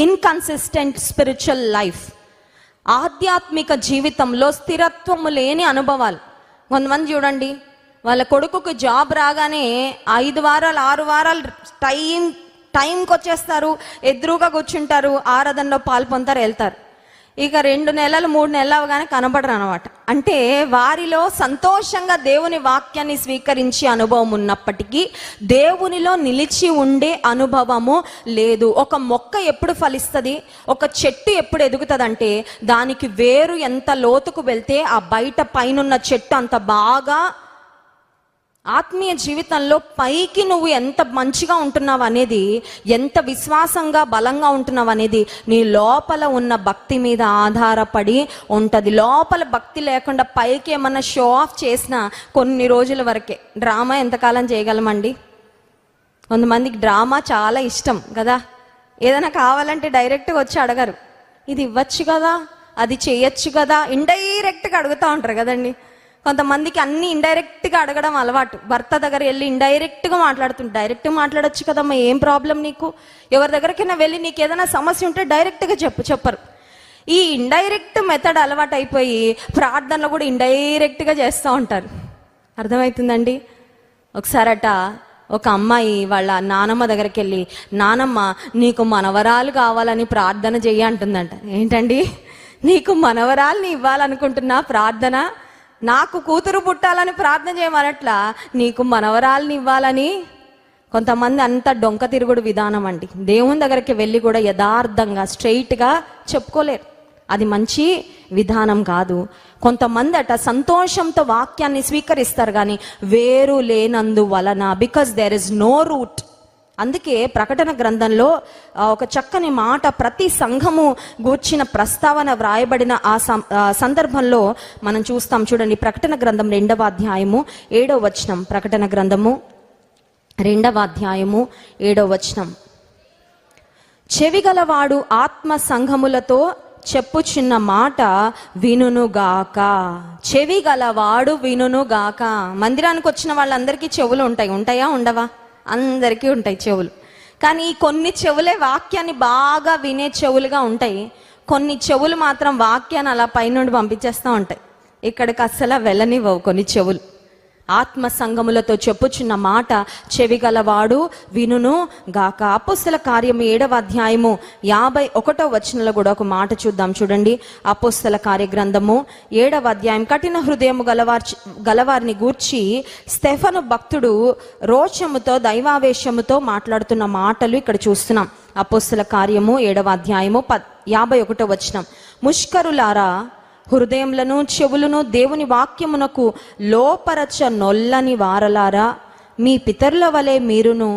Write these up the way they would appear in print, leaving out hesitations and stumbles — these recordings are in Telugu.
ఇన్కన్సిస్టెంట్ స్పిరిచువల్ లైఫ్, ఆధ్యాత్మిక జీవితంలో స్థిరత్వము లేని అనుభవాలు. కొంతమంది చూడండి, వాళ్ళ కొడుకుకి జాబ్ రాగానే 5 వారాలు 6 వారాలు టైంకి వచ్చేస్తారు, ఎదురుగా కూర్చుంటారు, ఆరాధనలో పాల్పొంతారు, వెళ్తారు. ఇక 2 నెలలు 3 నెలలు అవగానే కనబడరు అనమాట. అంటే వారిలో సంతోషంగా దేవుని వాక్యాన్ని స్వీకరించే అనుభవం ఉన్నప్పటికీ దేవునిలో నిలిచి ఉండే అనుభవము లేదు. ఒక మొక్క ఎప్పుడు ఫలిస్తుంది, ఒక చెట్టు ఎప్పుడు ఎదుగుతుందంటే దానికి వేరు ఎంత లోతుకు వెళ్తే ఆ బయట పైనున్న చెట్టు అంత బాగా ఆత్మీయ జీవితంలో పైకి నువ్వు ఎంత మంచిగా ఉంటున్నావు అనేది, ఎంత విశ్వాసంగా బలంగా ఉంటున్నావు అనేది నీ లోపల ఉన్న భక్తి మీద ఆధారపడి ఉంటుంది. లోపల భక్తి లేకుండా పైకి ఏమన్నా షో ఆఫ్ చేసినా కొన్ని రోజుల వరకే. డ్రామా ఎంతకాలం చేయగలమండి? కొంతమందికి డ్రామా చాలా ఇష్టం కదా, ఏదైనా కావాలంటే డైరెక్ట్గా వచ్చి అడగరు, ఇది ఇవ్వచ్చు కదా, అది చేయొచ్చు కదా, ఇండైరెక్ట్గా అడుగుతూ ఉంటారు కదండి. కొంతమందికి అన్ని ఇండైరెక్ట్గా అడగడం అలవాటు. భర్త దగ్గర వెళ్ళి ఇండైరెక్ట్గా మాట్లాడుతుంది, డైరెక్ట్గా మాట్లాడొచ్చు కదమ్మా, ఏం ప్రాబ్లం నీకు? ఎవరి దగ్గరికైనా వెళ్ళి నీకు ఏదైనా సమస్య ఉంటే డైరెక్ట్గా చెప్పరు. ఈ ఇండైరెక్ట్ మెథడ్ అలవాటు అయిపోయి ప్రార్థనలో కూడా ఇండైరెక్ట్గా చేస్తూ ఉంటారు. అర్థమవుతుందండి? ఒకసారట ఒక అమ్మాయి వాళ్ళ నానమ్మ దగ్గరికి వెళ్ళి, నానమ్మ నీకు మనవరాలు కావాలని ప్రార్థన చెయ్యి అంటుందంట. ఏంటండి, నీకు మనవరాల్ని ఇవ్వాలనుకుంటున్నా ప్రార్థన? నాకు కూతురు పుట్టాలని ప్రార్థన చేయమనట్లా, నీకు మనవరాల్ని ఇవ్వాలని. కొంతమంది అంత డొంక తిరుగుడు విధానం అండి. దేవుని దగ్గరికి వెళ్ళి కూడా యథార్థంగా స్ట్రైట్గా చెప్పుకోలేరు. అది మంచి విధానం కాదు. కొంతమంది అట సంతోషంతో వాక్యాన్ని స్వీకరిస్తారు కానీ వేరు లేనందువలన, because there is no root. అందుకే ప్రకటన గ్రంథంలో ఒక చక్కని మాట, ప్రతి సంఘము గూర్చిన ప్రస్తావన వ్రాయబడిన ఆ సందర్భంలో మనం చూస్తాం. చూడండి, ప్రకటన గ్రంథం 2వ అధ్యాయము 7వ వచనం. ప్రకటన గ్రంథము 2వ అధ్యాయము 7వ వచనం. చెవిగలవాడు ఆత్మ సంఘములతో చెప్పుచున్న మాట వినుగాక. చెవిగలవాడు వినుగాక. మందిరానికి వచ్చిన వాళ్ళందరికీ చెవులు ఉంటాయా ఉండవా? అందరికీ ఉంటాయి చెవులు. కానీ కొన్ని చెవులే వాక్యాన్ని బాగా వినే చెవులుగా ఉంటాయి. కొన్ని చెవులు మాత్రం వాక్యాన్ని అలా పైనుండి పంపించేస్తూ ఉంటాయి, ఇక్కడికి అస్సలు వెళ్ళనివ్వవు కొన్ని చెవులు. ఆత్మ సంఘములతో చెప్పుచున్న మాట చెవిగలవాడు వినును గాక. అపోస్తల కార్యము 7వ అధ్యాయము 51వ వచనంలో కూడా ఒక మాట చూద్దాం. చూడండి, అపోస్తల కార్య గ్రంథము 7వ అధ్యాయం. కఠిన హృదయము గలవారిని గూర్చి స్టెఫను భక్తుడు రోషముతో దైవావేశముతో మాట్లాడుతున్న మాటలు ఇక్కడ చూస్తున్నాం. అపోస్తల కార్యము 7వ అధ్యాయము 51వ వచనం. ముష్కరులారా, హృదయములను చెవులను దేవుని వాక్యమునకు లోపరచ నొల్లని వారలారా, మీ పితరుల వలె మీరును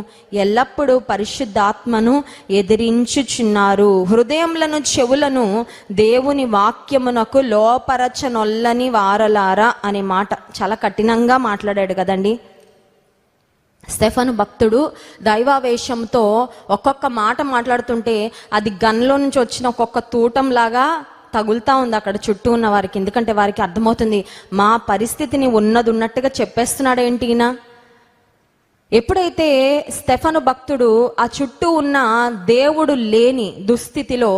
ఎల్లప్పుడూ పరిశుద్ధాత్మను ఎదిరించుచున్నారు. హృదయములను చెవులను దేవుని వాక్యమునకు లోపరచ నొల్లని వారలారా అనే మాట చాలా కఠినంగా మాట్లాడాడు కదండి. స్టెఫను భక్తుడు దైవావేశంతో ఒక్కొక్క మాట మాట్లాడుతుంటే అది గన్లో నుంచి వచ్చిన ఒక్కొక్క తూటంలాగా తగులుతా ఉంది అక్కడ చుట్టూ ఉన్న వారికి. ఎందుకంటే వారికి అర్థమవుతుంది, మా పరిస్థితిని ఉన్నట్టుగా చెప్పేస్తున్నాడు ఏంటి ఈయన. ఎప్పుడైతే స్టెఫను భక్తుడు ఆ చుట్టూ ఉన్న దేవుడు లేని దుస్థితిలో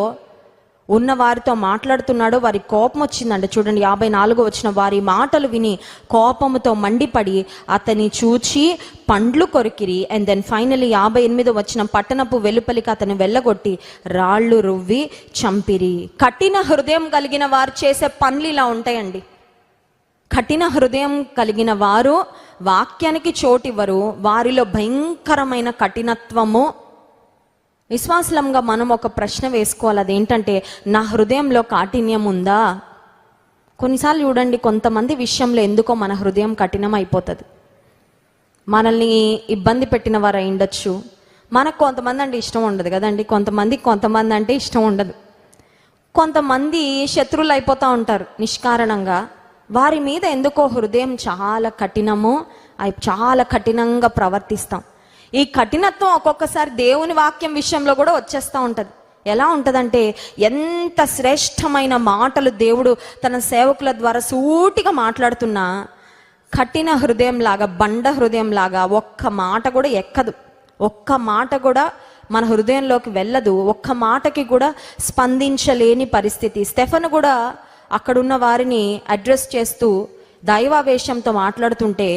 ఉన్న వారితో మాట్లాడుతున్నాడో వారి కోపం వచ్చిందండి. చూడండి, 54వ వచనం. వారి మాటలు విని కోపముతో మండిపడి అతని చూచి పండ్లు కొరికిరి. అండ్ దెన్ ఫైనలీ 58వ వచనం. పట్టణపు వెలుపలికి అతని వెళ్ళగొట్టి రాళ్ళు రువ్వి చంపిరి. కఠిన హృదయం కలిగిన వారు చేసే పనులు ఇలా ఉంటాయండి. కఠిన హృదయం కలిగిన వారు వాక్యానికి చోటివ్వరు. వారిలో భయంకరమైన కఠినత్వము. విశ్వాసంగా మనం ఒక ప్రశ్న వేసుకోవాలి, అదేంటంటే నా హృదయంలో కాఠిన్యం ఉందా? కొన్నిసార్లు చూడండి, కొంతమంది విషయంలో ఎందుకో మన హృదయం కఠినం అయిపోతుంది. మనల్ని ఇబ్బంది పెట్టిన వారు అయి ఉండొచ్చు. మనకు కొంతమంది అంటే ఇష్టం ఉండదు కదండి, కొంతమంది అంటే ఇష్టం ఉండదు. కొంతమంది శత్రువులు అయిపోతూ ఉంటారు నిష్కారణంగా. వారి మీద ఎందుకో హృదయం చాలా కఠినంగా ప్రవర్తిస్తాం. ఈ కఠినత్వం ఒక్కొక్కసారి దేవుని వాక్యం విషయంలో కూడా వచ్చేస్తూ ఉంటుంది. ఎలా ఉంటుందంటే, ఎంత శ్రేష్టమైన మాటలు దేవుడు తన సేవకుల ద్వారా సూటిగా మాట్లాడుతున్నా కఠిన హృదయం లాగా, బండ హృదయం లాగా ఒక్క మాట కూడా ఎక్కదు, ఒక్క మాట కూడా మన హృదయంలోకి వెళ్ళదు, ఒక్క మాటకి కూడా స్పందించలేని పరిస్థితి. స్టెఫెను కూడా అక్కడున్న వారిని అడ్రస్ చేస్తూ దైవావేశంతో మాట్లాడుతుంటే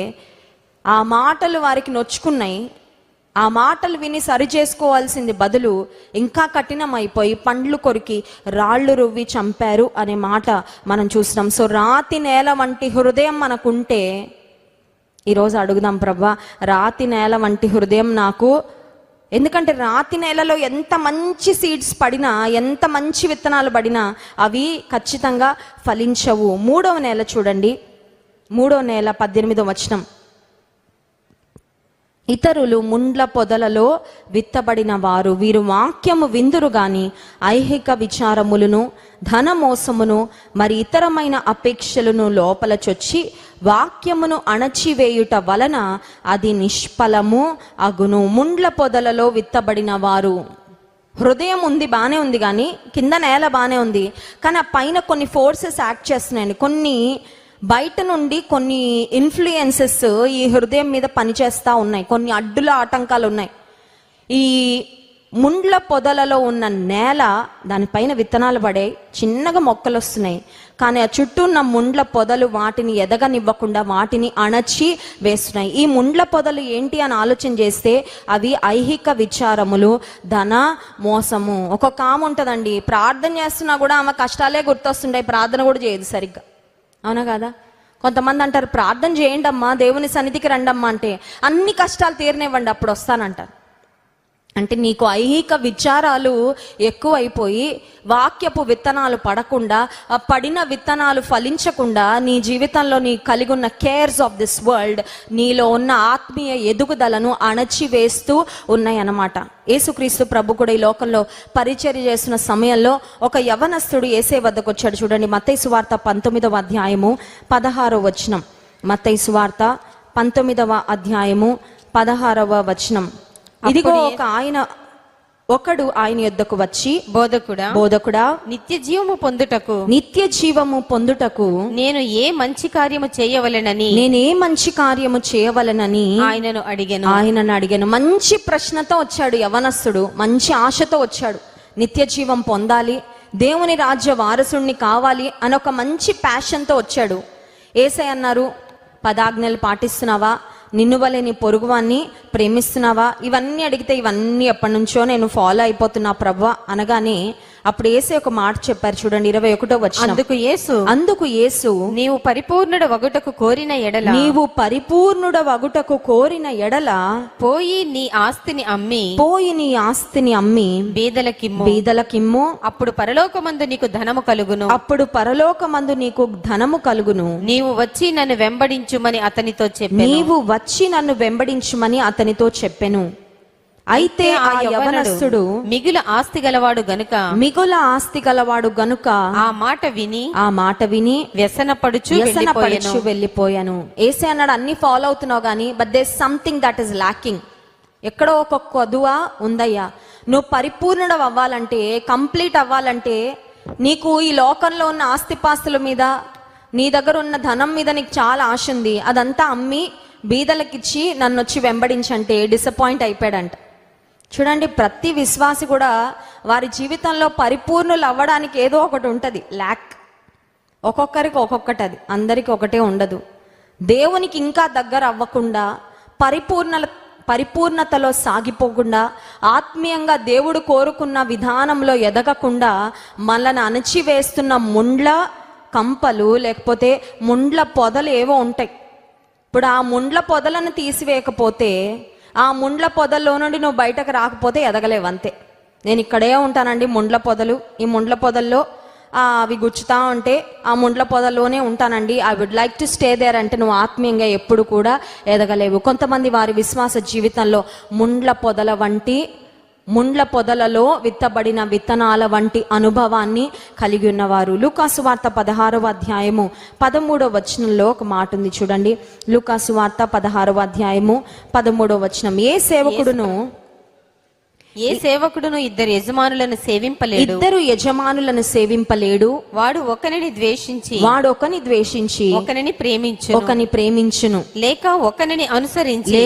ఆ మాటలు వారికి నొచ్చుకున్నాయి. ఆ మాటలు విని సరి చేసుకోవాల్సింది బదులు ఇంకా కఠినమైపోయి పండ్లు కొరికి రాళ్ళు రువ్వి చంపారు అనే మాట మనం చూసినాం. సో రాతి నేల వంటి హృదయం మనకుంటే ఈరోజు అడుగుదాం, ప్రభా రాతి నేల వంటి హృదయం నాకు. ఎందుకంటే రాతి నేలలో ఎంత మంచి సీడ్స్ పడినా, ఎంత మంచి విత్తనాలు పడినా అవి ఖచ్చితంగా ఫలించవు. 3వ నేల చూడండి, 3వ నేల 18వ వచనం. ఇతరులు ముండ్ల పొదలలో విత్తబడిన వారు, వీరు వాక్యము విందురు గాని ఐహిక విచారములను, ధన మోసమును, మరి ఇతరమైన అపేక్షలను లోపల చొచ్చి వాక్యమును అణచివేయుట వలన అది నిష్ఫలము అగును. ముండ్ల పొదలలో విత్తబడిన వారు, హృదయం ఉంది, బాగానే ఉంది, కానీ కింద నేల బాగానే ఉంది, కానీ ఆ పైన కొన్ని ఫోర్సెస్ యాక్ట్ చేస్తున్నాయండి. కొన్ని బయట నుండి కొన్ని ఇన్ఫ్లుయెన్సెస్ ఈ హృదయం మీద పనిచేస్తూ ఉన్నాయి, కొన్ని అడ్డుల ఆటంకాలు ఉన్నాయి. ఈ ముండ్ల పొదలలో ఉన్న నేల, దానిపైన విత్తనాలు పడే చిన్నగా మొక్కలు వస్తున్నాయి, కానీ ఆ చుట్టూ ఉన్న ముండ్ల పొదలు వాటిని ఎదగనివ్వకుండా వాటిని అణచి వేస్తున్నాయి. ఈ ముండ్ల పొదలు ఏంటి అని ఆలోచన చేస్తే అవి ఐహిక విచారములు, ధన మోసము. ఒక్కొక్క ఆమె ఉంటుందండి, ప్రార్థన చేస్తున్నా కూడా ఆమె కష్టాలే గుర్తొస్తుంటాయి, ప్రార్థన కూడా చేయదు సరిగ్గా, అవునా కదా? కొంతమంది అంటారు ప్రార్థన చేయండి అమ్మా, దేవుని సన్నిధికి రండమ్మా అంటే అన్ని కష్టాలు తీరనివ్వండి అప్పుడు వస్తానంటారు. అంటే నీకు ఐహిక విచారాలు ఎక్కువైపోయి వాక్యపు విత్తనాలు పడకుండా, ఆ పడిన విత్తనాలు ఫలించకుండా నీ జీవితంలో నీ కలిగి ఉన్న కేర్స్ ఆఫ్ దిస్ వరల్డ్ నీలో ఉన్న ఆత్మీయ ఎదుగుదలను అణచివేస్తూ ఉన్నాయన్నమాట. యేసుక్రీస్తు ప్రభు కూడా ఈ లోకంలో పరిచర్య చేస్తున్న సమయంలో ఒక యవనస్తుడు యేసే వద్దకు వచ్చాడు. చూడండి, మత్తయి సువార్త 19వ అధ్యాయము 16వ వచనం. మత్తయి సువార్త 19వ అధ్యాయము 16వ వచనం. ఇదిగో ఒకడు ఆయన యొద్దకు వచ్చి, బోధకుడా నిత్య జీవము పొందుటకు నేను ఏ మంచి కార్యము చేయవలెనని ఆయనను అడిగాను. మంచి ప్రశ్నతో వచ్చాడు యవనస్తుడు, మంచి ఆశతో వచ్చాడు. నిత్య జీవం పొందాలి, దేవుని రాజ్య వారసుడిని కావాలి అని ఒక మంచి ప్యాషన్తో వచ్చాడు. యేసయ్య అన్నారు, 10 ఆజ్ఞలు పాటిస్తున్నావా, నిన్ను వలె నీ పొరుగువాన్ని ప్రేమిస్తున్నావా? ఇవన్నీ అడిగితే ఇవన్నీ ఎప్పటి నుంచో నేను ఫాలో అయిపోతున్నా ప్రభువా అనగానే అప్పుడు యేసు ఒక మాట చెప్పారు. చూడండి 21వ వచనం. అందుకు యేసు నీవు పరిపూర్ణుడ వగుటకు కోరిన ఎడల పోయి నీ ఆస్తిని అమ్మి బీదలకిమ్ము, అప్పుడు పరలోకమందు నీకు ధనము కలుగును. నీవు వచ్చి నన్ను వెంబడించుమని అతనితో చెప్పెను. అయితే ఆ యవనస్తుడు మిగుల ఆస్తి గలవాడు గనుక ఆ మాట విని వ్యసనపడుచు వెళ్ళిపోయాను. యేసే అన్నాడు, అన్ని ఫాలో అవుతున్నావు కానీ but there something that is lacking. ఎక్కడో ఒక కొదువ ఉందయ్యా. నువ్వు పరిపూర్ణుడు అవ్వాలంటే, కంప్లీట్ అవ్వాలంటే నీకు ఈ లోకంలో ఉన్న ఆస్తిపాస్తుల మీద, నీ దగ్గర ఉన్న ధనం మీద నీకు చాలా ఆశ ఉంది. అదంతా అమ్మి బీదలకిచ్చి నన్ను వచ్చి వెంబడించంటే డిసప్పాయింట్ అయిపోయాడంట. చూడండి, ప్రతి విశ్వాసి కూడా వారి జీవితంలో పరిపూర్ణులు అవ్వడానికి ఏదో ఒకటి ఉంటుంది, ల్యాక్. ఒక్కొక్కరికి ఒక్కొక్కటి, అది అందరికి ఒకటే ఉండదు. దేవునికి ఇంకా దగ్గర అవ్వకుండా, పరిపూర్ణతలో సాగిపోకుండా, ఆత్మీయంగా దేవుడు కోరుకున్న విధానంలో ఎదగకుండా మనల్ని అణచివేస్తున్న ముండ్ల కంపలు లేకపోతే ముండ్ల పొదలు ఏవో ఉంటాయి. ఇప్పుడు ఆ ముండ్ల పొదలను తీసివేయకపోతే, ఆ ముండ్ల పొదల్లో నుండి నువ్వు బయటకు రాకపోతే ఎదగలేవు, అంతే. నేను ఇక్కడే ఉంటానండి, ముండ్ల పొదలు, ఈ ముండ్ల పొదల్లో అవి గుచ్చుతా ఉంటే ఆ ముండ్ల పొదల్లోనే ఉంటానండి, I would like to stay there అంటే నువ్వు ఆత్మీయంగా ఎప్పుడు కూడా ఎదగలేవు. కొంతమంది వారి విశ్వాస జీవితంలో ముండ్ల పొదలలో విత్తబడిన విత్తనాల వంటి అనుభవాన్ని కలిగి ఉన్నవారు. లూకాసు వార్త 16వ అధ్యాయము 13వ వచనంలో ఒక మాట ఉంది, చూడండి. లూకాసు వార్త 16వ అధ్యాయము 13వ వచనం. ఏ సేవకుడును ఏ సేవకుడును ఇద్దరు యజమానులను సేవింపలేడు. ఇద్దరు యజమానులను సేవింపలేడు. వాడు ఒకనిని ద్వేషించి ఒకనిని ప్రేమించును. లేక ఒకనిని అనుసరించి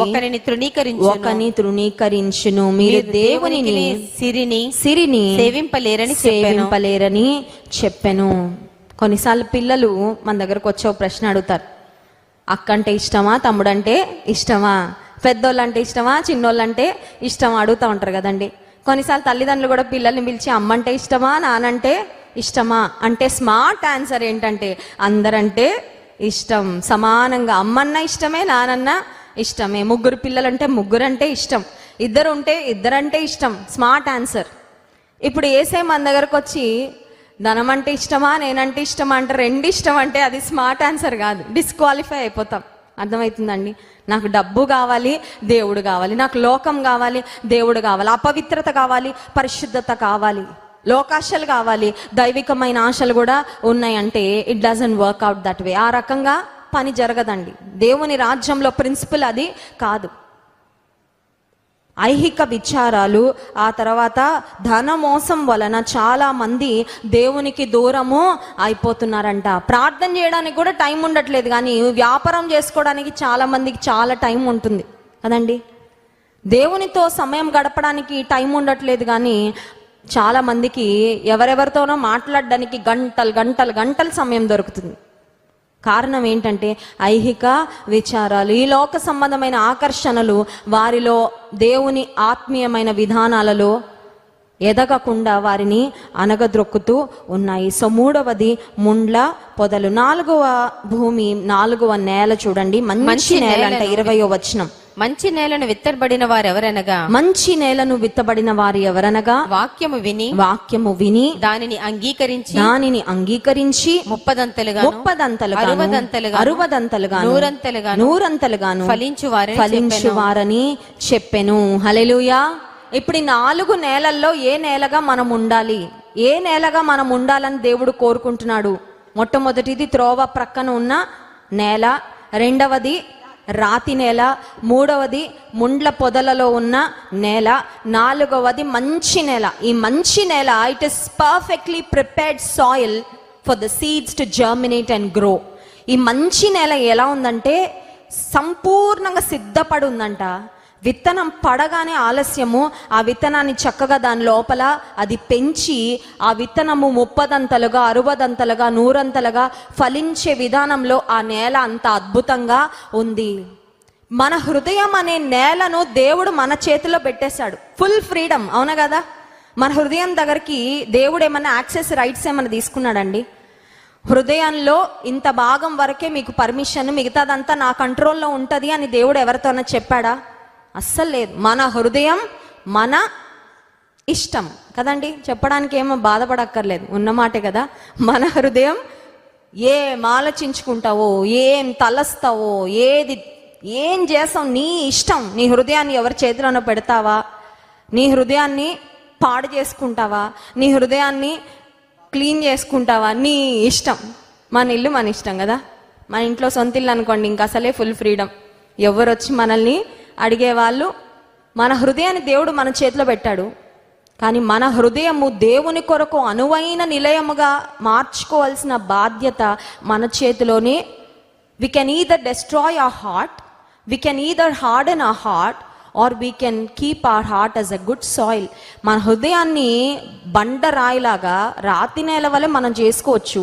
ఒకనిని తృణీకరించును. మీరు దేవునిని సిరిని సేవింపలేరని చెప్పెను. కొన్నిసార్లు పిల్లలు మన దగ్గరకు వచ్చే ఒక ప్రశ్న అడుగుతారు, అక్క అంటే ఇష్టమా, తమ్ముడంటే ఇష్టమా, పెద్దోళ్ళంటే ఇష్టమా, చిన్నోళ్ళంటే ఇష్టమా అడుగుతూ ఉంటారు కదండి. కొన్నిసార్లు తల్లిదండ్రులు కూడా పిల్లల్ని పిలిచి అమ్మంటే ఇష్టమా, నానంటే ఇష్టమా అంటే స్మార్ట్ ఆన్సర్ ఏంటంటే అందరంటే ఇష్టం, సమానంగా అమ్మన్నా ఇష్టమే, నానన్నా ఇష్టమే. ముగ్గురు పిల్లలంటే ముగ్గురంటే ఇష్టం, ఇద్దరు ఉంటే ఇద్దరంటే ఇష్టం, స్మార్ట్ ఆన్సర్. ఇప్పుడు యేసయ్య మన దగ్గరకు వచ్చి ధనం అంటే ఇష్టమా, నేనంటే ఇష్టమా అంటే రెండు ఇష్టం అంటే అది స్మార్ట్ ఆన్సర్ కాదు, డిస్క్వాలిఫై అయిపోతాం. అర్థమవుతుందండి? నాకు డబ్బు కావాలి, దేవుడు కావాలి, నాకు లోకం కావాలి, దేవుడు కావాలి, అపవిత్రత కావాలి, పరిశుద్ధత కావాలి, లోకాశలు కావాలి, దైవికమైన ఆశలు కూడా ఉన్నాయంటే it doesn't work out that way. ఆ రకంగా పని జరగదండి. దేవుని రాజ్యంలో ప్రిన్సిపల్ అది కాదు. ఐహిక విచారాలు, ఆ తర్వాత ధన మోసం వలన చాలా మంది దేవునికి దూరము అయిపోతున్నారంట. ప్రార్థన చేయడానికి కూడా టైం ఉండట్లేదు, కానీ వ్యాపారం చేసుకోవడానికి చాలా మందికి చాలా టైం ఉంటుంది కదండి. దేవునితో సమయం గడపడానికి టైం ఉండట్లేదు, కానీ చాలా మందికి ఎవరెవరితోనో మాట్లాడడానికి గంటలు సమయం దొరుకుతుంది. కారణం ఏంటంటే ఐహిక విచారాలు, ఈ లోక సంబంధమైన ఆకర్షణలు వారిలో దేవుని ఆత్మీయమైన విధానాలలో ఎదగకుండా వారిని అనగద్రొక్కుతూ ఉన్నాయి. సో మూడవది ముండ్ల పొదలు. 4వ భూమి, 4వ నేల చూడండి. మంచి నేల అంటే 20వ వచనం. మంచి నేలను విత్తబడిన వారు ఎవరనగా వాక్యము విని దానిని అంగీకరించి ముప్పదంతలుగా 60దంతలుగా 100ంతలుగాను ఫలించు వారని చెప్పెను. హల్లెలూయా. ఇప్పుడు ఈ 4 నేలల్లో ఏ నేలగా మనం ఉండాలి, ఏ నేలగా మనం ఉండాలని దేవుడు కోరుకుంటున్నాడు? మొట్టమొదటిది త్రోవ ప్రక్కన ఉన్న నేల, రెండవది రాతి నేల, మూడవది ముండ్ల పొదలలో ఉన్న నేల, 4వది మంచి నేల. ఈ మంచి నేల it is perfectly prepared soil for the seeds to germinate and grow. ఈ మంచి నేల ఎలా ఉందంటే సంపూర్ణంగా సిద్ధపడి ఉందంట. విత్తనం పడగానే ఆలస్యము, ఆ విత్తనాన్ని చక్కగా దాని లోపల అది పెంచి ఆ విత్తనము 30దంతలుగా 60దంతలుగా 100ంతలుగా ఫలించే విధానంలో ఆ నేల అంత అద్భుతంగా ఉంది. మన హృదయం అనే నేలను దేవుడు మన చేతిలో పెట్టేశాడు. ఫుల్ ఫ్రీడమ్, అవునా కదా? మన హృదయం దగ్గరికి దేవుడు ఏమన్నా యాక్సెస్ రైట్స్ ఏమన్నా తీసుకున్నాడండి? హృదయంలో ఇంత భాగం వరకే మీకు పర్మిషన్, మిగతాదంతా నా కంట్రోల్లో ఉంటుంది అని దేవుడు ఎవరితోనో చెప్పాడా? అస్సలు లేదు. మన హృదయం మన ఇష్టం కదండి. చెప్పడానికి ఏమో బాధపడక్కర్లేదు, ఉన్నమాటే కదా. మన హృదయం ఏం ఆలోచించుకుంటావో, ఏం తలస్తావో, ఏం చేస్తావు నీ ఇష్టం. నీ హృదయాన్ని ఎవరి చేతిలోనో పెడతావా, నీ హృదయాన్ని పాడు చేసుకుంటావా, నీ హృదయాన్ని క్లీన్ చేసుకుంటావా, నీ ఇష్టం. మన ఇల్లు మన ఇష్టం కదా. మన ఇంట్లో సొంత ఇల్లు అనుకోండి, ఇంకా అసలే ఫుల్ ఫ్రీడమ్. ఎవరు వచ్చి మనల్ని అడిగేవాళ్ళు. మన హృదయాన్ని దేవుడు మన చేతిలో పెట్టాడు, కానీ మన హృదయము దేవుని కొరకు అనువైన నిలయముగా మార్చుకోవాల్సిన బాధ్యత మన చేతిలోనే. We can either destroy our heart, we can either harden our heart, or we can keep our heart as a good soil. మన హృదయాన్ని బండరాయిలాగా రాతి నేల వలె మనం చేసుకోవచ్చు,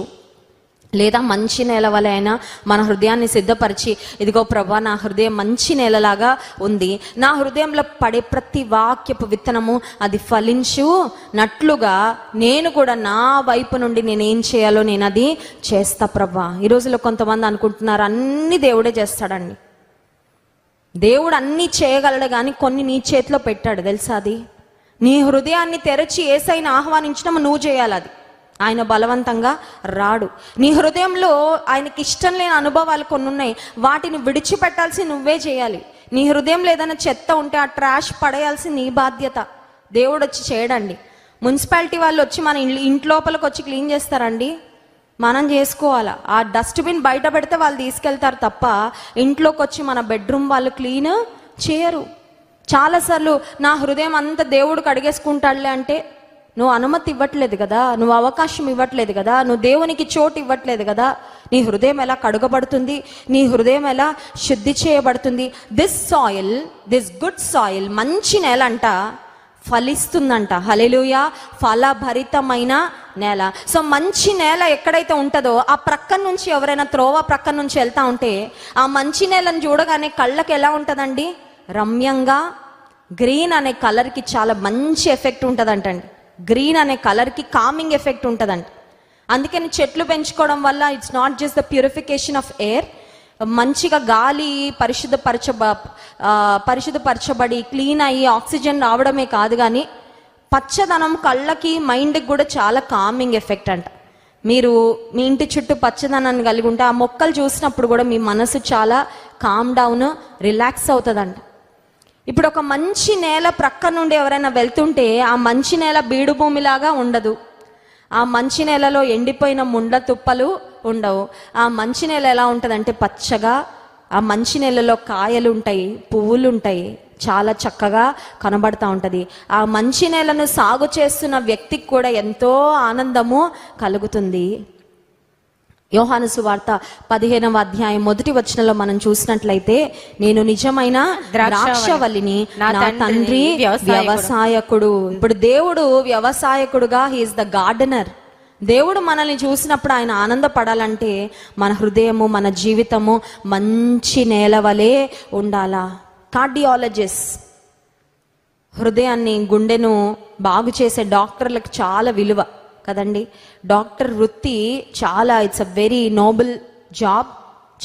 లేదా మంచి నేల వలె అయినా మన హృదయాన్ని సిద్ధపరిచి, ఇదిగో ప్రభా నా హృదయం మంచి నేలలాగా ఉంది, నా హృదయంలో పడే ప్రతి వాక్యపు విత్తనము అది ఫలించునట్లుగా నేను కూడా నా వైపు నుండి నేనేం చేయాలో నేను అది చేస్తా ప్రభా. ఈ రోజుల్లో కొంతమంది అనుకుంటున్నారు అన్ని దేవుడే చేస్తాడండి. దేవుడు అన్నీ చేయగలడు, కానీ కొన్ని నీ చేతిలో పెట్టాడు తెలుసా? అది నీ హృదయాన్ని తెరచి యేసయ్యని ఆహ్వానించడం నువ్వు చేయాలి. అది ఆయన బలవంతంగా రాడు. నీ హృదయంలో ఆయనకి ఇష్టం లేని అనుభవాలు కొన్ని ఉన్నాయి, వాటిని విడిచిపెట్టాల్సి నువ్వే చేయాలి. నీ హృదయంలో ఏదైనా చెత్త ఉంటే ఆ ట్రాష్ పడేయాల్సి నీ బాధ్యత. దేవుడు వచ్చి చేయడండి. మున్సిపాలిటీ వాళ్ళు వచ్చి మన ఇంట్లోపలికి వచ్చి క్లీన్ చేస్తారండి? మనం చేసుకోవాలా. ఆ డస్ట్బిన్ బయట పెడితే వాళ్ళు తీసుకెళ్తారు తప్ప ఇంట్లోకి వచ్చి మన బెడ్రూమ్ వాళ్ళు క్లీన్ చేయరు. చాలాసార్లు నా హృదయం అంతా దేవుడికి అడిగేసుకుంటాడులే అంటే నువ్వు అనుమతి ఇవ్వట్లేదు కదా, నువ్వు అవకాశం ఇవ్వట్లేదు కదా, నువ్వు దేవునికి చోటు ఇవ్వట్లేదు కదా. నీ హృదయం ఎలా కడుగబడుతుంది, నీ హృదయం ఎలా శుద్ధి చేయబడుతుంది? దిస్ గుడ్ సాయిల్, మంచి నేల అంట ఫలిస్తుందంట. హల్లెలూయా. ఫలభరితమైన నేల. సో మంచి నేల ఎక్కడైతే ఉంటుందో ఆ ప్రక్కన నుంచి ఎవరైనా త్రోవ ప్రక్కన నుంచి వెళ్తా ఉంటే ఆ మంచి నేలను చూడగానే కళ్ళకి ఎలా ఉంటుందండి? రమ్యంగా. గ్రీన్ అనే కలర్కి చాలా మంచి ఎఫెక్ట్ ఉంటుందంటండి. గ్రీన్ అనే కలర్కి కామింగ్ ఎఫెక్ట్ ఉంటుందంట. అందుకని చెట్లు పెంచుకోవడం వల్ల it's not just the purification of air, మంచిగా గాలి పరిశుద్ధపరచబడి క్లీన్ అయ్యి ఆక్సిజన్ రావడమే కాదు, కానీ పచ్చదనం కళ్ళకి మైండ్కి కూడా చాలా కామింగ్ ఎఫెక్ట్ అంట. మీరు మీ ఇంటి చుట్టూ పచ్చదనాన్ని కలిగి ఉంటే ఆ మొక్కలు చూసినప్పుడు కూడా మీ మనసు చాలా కామ్ డౌన్, రిలాక్స్ అవుతుందంట. ఇప్పుడు ఒక మంచి నేల ప్రక్క నుండి ఎవరైనా వెళ్తుంటే ఆ మంచి నేల బీడు భూమిలాగా ఉండదు. ఆ మంచి నేలలో ఎండిపోయిన ముండ్ల తుప్పలు ఉండవు. ఆ మంచి నేల ఎలా ఉంటుందంటే పచ్చగా, ఆ మంచి నేలలో కాయలు ఉంటాయి, పువ్వులు ఉంటాయి, చాలా చక్కగా కనబడతా ఉంటుంది. ఆ మంచి నేలను సాగు చేస్తున్న వ్యక్తికి కూడా ఎంతో ఆనందము కలుగుతుంది. యోహాను సువార్త 15వ అధ్యాయం 1వ వచనంలో మనం చూసినట్లయితే, నేను నిజమైన ద్రాక్షవల్లిని, నా తండ్రి వ్యవసాయకుడు. ఇప్పుడు దేవుడు వ్యవసాయకుడుగా, హీఈస్ ద గార్డెనర్. దేవుడు మనల్ని చూసినప్పుడు ఆయన ఆనందపడాలంటే మన హృదయము, మన జీవితము మంచి నేల వలె ఉండాలా. కార్డియాలజిస్ట్, హృదయాన్ని, గుండెను బాగు చేసే డాక్టర్లకు చాలా విలువ కదండి. డాక్టర్ వృత్తి చాలా, it's a very Nobel job,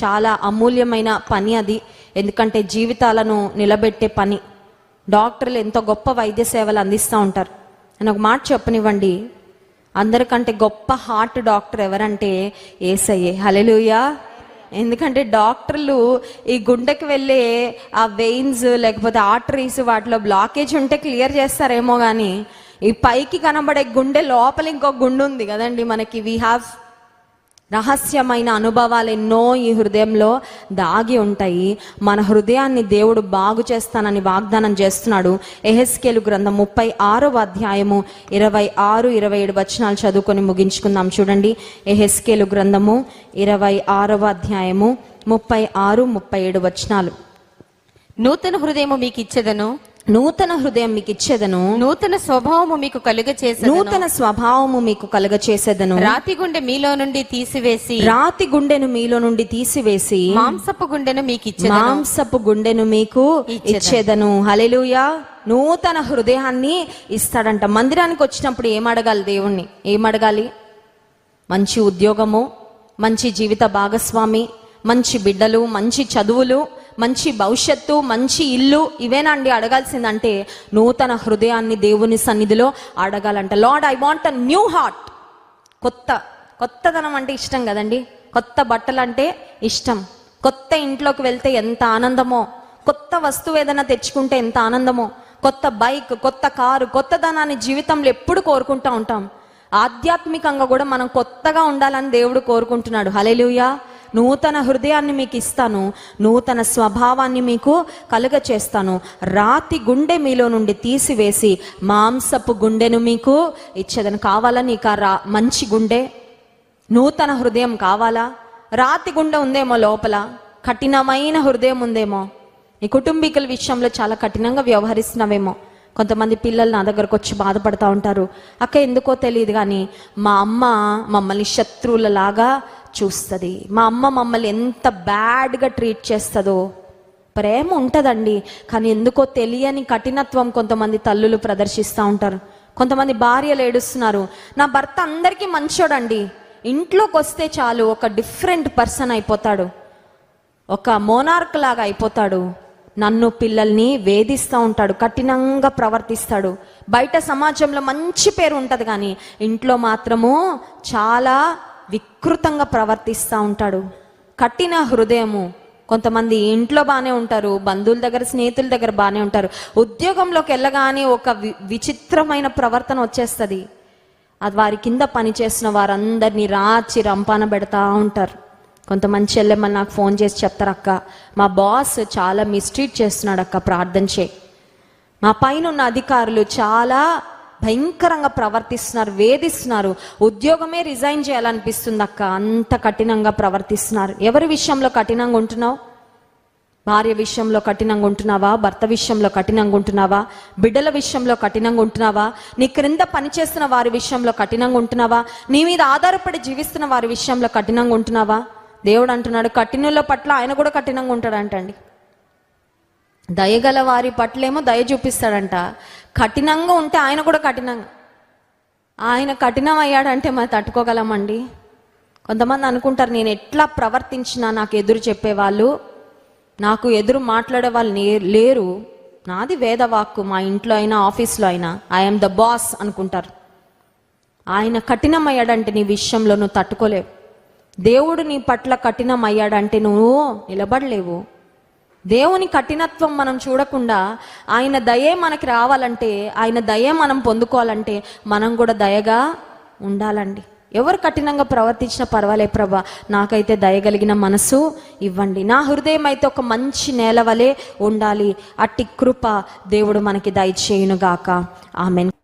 చాలా అమూల్యమైన పని అది. ఎందుకంటే జీవితాలను నిలబెట్టే పని. డాక్టర్లు ఎంతో గొప్ప వైద్య సేవలు అందిస్తూ ఉంటారు. నేను ఒక మాట చెప్పనివ్వండి, అందరికంటే గొప్ప హార్ట్ డాక్టర్ ఎవరంటే యేసయ్యే. హల్లెలూయా. ఎందుకంటే డాక్టర్లు ఈ గుండెకి వెళ్ళే ఆ వెయిన్స్ లేకపోతే ఆర్టరీస్ వాటిలో బ్లాకేజ్ ఉంటే క్లియర్ చేస్తారేమో, కానీ ఈ పైకి కనబడే గుండె లోపల ఇంకో గుండె ఉంది కదండి మనకి. వీ హ్యావ్ రహస్యమైన అనుభవాలు ఎన్నో ఈ హృదయంలో దాగి ఉంటాయి. మన హృదయాన్ని దేవుడు బాగు చేస్తానని వాగ్దానం చేస్తున్నాడు. యెహెజ్కేలు గ్రంథం 36వ అధ్యాయము 26-27 వచనాలు చదువుకొని ముగించుకుందాం. చూడండి, యెహెజ్కేలు గ్రంథము 26వ అధ్యాయము 36-37 వచనాలు. నూతన హృదయము మీకు ఇచ్చేదను, నూతన హృదయం మీకు ఇచ్చేదను, నూతన స్వభావము మీకు కలుగచేసేదను, నూతన స్వభావము మీకు కలుగచేసేదను. రాతి గుండె మీలో నుండి తీసివేసి, రాతి గుండెను మీలో నుండి తీసివేసి, మాంసపు గుండెను మీకు ఇచ్చేదను, మాంసపు గుండెను మీకు ఇచ్చేదను. హల్లెలూయా. నూతన హృదయాన్ని ఇస్తాడంట. మందిరానికి వచ్చినప్పుడు ఏమడగాలి? దేవుణ్ణి ఏమడగాలి? మంచి ఉద్యోగము, మంచి జీవిత భాగస్వామి, మంచి బిడ్డలు, మంచి చదువులు, మంచి భవిష్యత్తు, మంచి ఇల్లు, ఇవేనండి అడగాల్సిందంటే నూతన హృదయాన్ని దేవుని సన్నిధిలో అడగాలంట. Lord, I want a new heart. కొత్తదనం అంటే ఇష్టం కదండి. కొత్త బట్టలు అంటే ఇష్టం. కొత్త ఇంట్లోకి వెళ్తే ఎంత ఆనందమో, కొత్త వస్తువు ఏదైనా తెచ్చుకుంటే ఎంత ఆనందమో, కొత్త బైక్, కొత్త కారు, కొత్తదనాన్ని జీవితంలో ఎప్పుడు కోరుకుంటూ ఉంటాం. ఆధ్యాత్మికంగా కూడా మనం కొత్తగా ఉండాలని దేవుడు కోరుకుంటున్నాడు. హల్లెలూయా. నూతన హృదయాన్ని మీకు ఇస్తాను, నూతన స్వభావాన్ని మీకు కలుగ చేస్తాను. రాతి గుండె మీలో నుండి తీసివేసి మాంసపు గుండెను మీకు ఇచ్చేదని. కావాలా నీకు మంచి గుండె, నూతన హృదయం కావాలా? రాతి గుండె ఉందేమో లోపల, కఠినమైన హృదయం ఉందేమో, నీ కుటుంబీకుల విషయంలో చాలా కఠినంగా వ్యవహరిస్తున్నావేమో. కొంతమంది పిల్లలు నా దగ్గరకు వచ్చి బాధపడతా ఉంటారు, అక్క ఎందుకో తెలియదు కానీ మా అమ్మ మమ్మల్ని శత్రువులలాగా చూస్తుంది, మా అమ్మ మమ్మల్ని ఎంత బ్యాడ్గా ట్రీట్ చేస్తుందో. ప్రేమ ఉంటుందండి, కానీ ఎందుకో తెలియని కఠినత్వం కొంతమంది తల్లులు ప్రదర్శిస్తూ ఉంటారు. కొంతమంది భార్యలు ఏడుస్తున్నారు, నా భర్త అందరికీ మంచోడండి, ఇంట్లోకి వస్తే చాలు ఒక డిఫరెంట్ పర్సన్ అయిపోతాడు, ఒక మోనార్క్ లాగా అయిపోతాడు, నన్ను పిల్లల్ని వేధిస్తూ ఉంటాడు, కఠినంగా ప్రవర్తిస్తాడు. బయట సమాజంలో మంచి పేరు ఉంటుంది కానీ ఇంట్లో మాత్రము చాలా వికృతంగా ప్రవర్తిస్తూ ఉంటాడు. కఠిన హృదయము. కొంతమంది ఇంట్లో బాగానే ఉంటారు, బంధువుల దగ్గర, స్నేహితుల దగ్గర బాగానే ఉంటారు, ఉద్యోగంలోకి వెళ్ళగానే ఒక విచిత్రమైన ప్రవర్తన వచ్చేస్తుంది. అది వారి కింద పనిచేసిన వారందరినీ రాచి రంపాన పెడతా ఉంటారు. కొంతమంది చెల్లెమ్మలు నాకు ఫోన్ చేసి చెప్తారు, అక్క మా బాస్ చాలా మిస్ట్రీట్ చేస్తున్నాడు అక్క, ప్రార్థన చేయి. మా పైన ఉన్న అధికారులు చాలా భయంకరంగా ప్రవర్తిస్తున్నారు, వేధిస్తున్నారు. ఉద్యోగమే రిజైన్ చేయాలనిపిస్తుంది అక్క, అంత కఠినంగా ప్రవర్తిస్తున్నారు. ఎవరి విషయంలో కఠినంగా ఉంటున్నావు? భార్య విషయంలో కఠినంగా ఉంటున్నావా? భర్త విషయంలో కఠినంగా ఉంటున్నావా? బిడ్డల విషయంలో కఠినంగా ఉంటున్నావా? నీ క్రింద పనిచేస్తున్న వారి విషయంలో కఠినంగా ఉంటున్నావా? నీ మీద ఆధారపడి జీవిస్తున్న వారి విషయంలో కఠినంగా ఉంటున్నావా? దేవుడు అంటున్నాడు, కఠినుల పట్ల ఆయన కూడా కఠినంగా ఉంటాడంటండి. దయగల వారి పట్లేమో దయ చూపిస్తాడంట, కఠినంగా ఉంటే ఆయన కూడా కఠినంగా. ఆయన కఠినం అయ్యాడంటే మనం తట్టుకోగలమండి? కొంతమంది అనుకుంటారు, నేను ఎట్లా ప్రవర్తించినా నాకు ఎదురు చెప్పేవాళ్ళు, నాకు ఎదురు మాట్లాడే వాళ్ళు లేరు, నాది వేదవాక్కు, మా ఇంట్లో అయినా ఆఫీస్లో అయినా ఐఎమ్ ద బాస్ అనుకుంటారు. ఆయన కఠినం అయ్యాడంటే నీ విషయంలో నువ్వు తట్టుకోలేవు. దేవుడు నీ పట్ల కఠినం అయ్యాడంటే నువ్వు నిలబడలేవు. దేవుని కఠినత్వం మనం చూడకుండా ఆయన దయే మనకి రావాలంటే, ఆయన దయే మనం పొందుకోవాలంటే మనం కూడా దయగా ఉండాలండి. ఎవరు కఠినంగా ప్రవర్తించినా పర్వాలే ప్రభా, నాకైతే దయగలిగిన మనసు ఇవ్వండి. నా హృదయం అయితే ఒక మంచి నేల వలె ఉండాలి. అట్టి కృప దేవుడు మనకి దయచేయునుగాక. ఆమెన్.